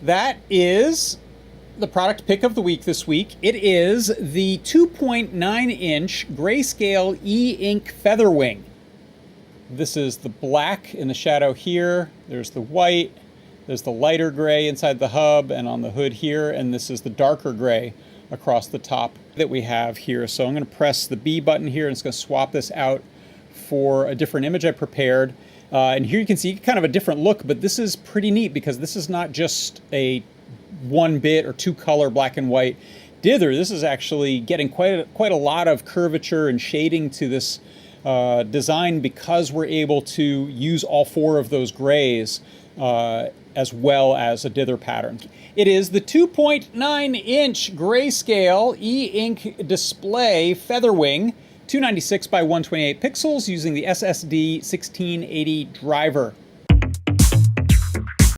that is the product pick of the week this week. It is the 2.9-inch Grayscale eInk FewatherWing. This is the black in the shadow here. There's the white. There's the lighter gray inside the hub and on the hood here. And this is the darker gray across the top that we have here. So I'm going to press the B button here and it's going to swap this out for a different image I prepared. And here you can see kind of a different look, but this is pretty neat because this is not just a 1-bit or 2-color black and white dither. This is actually getting quite a lot of curvature and shading to this design because we're able to use all 4 of those grays as well as a dither pattern. It is the 2.9-inch Grayscale eInk display FewatherWing, 296 by 128 pixels using the SSD 1680 driver.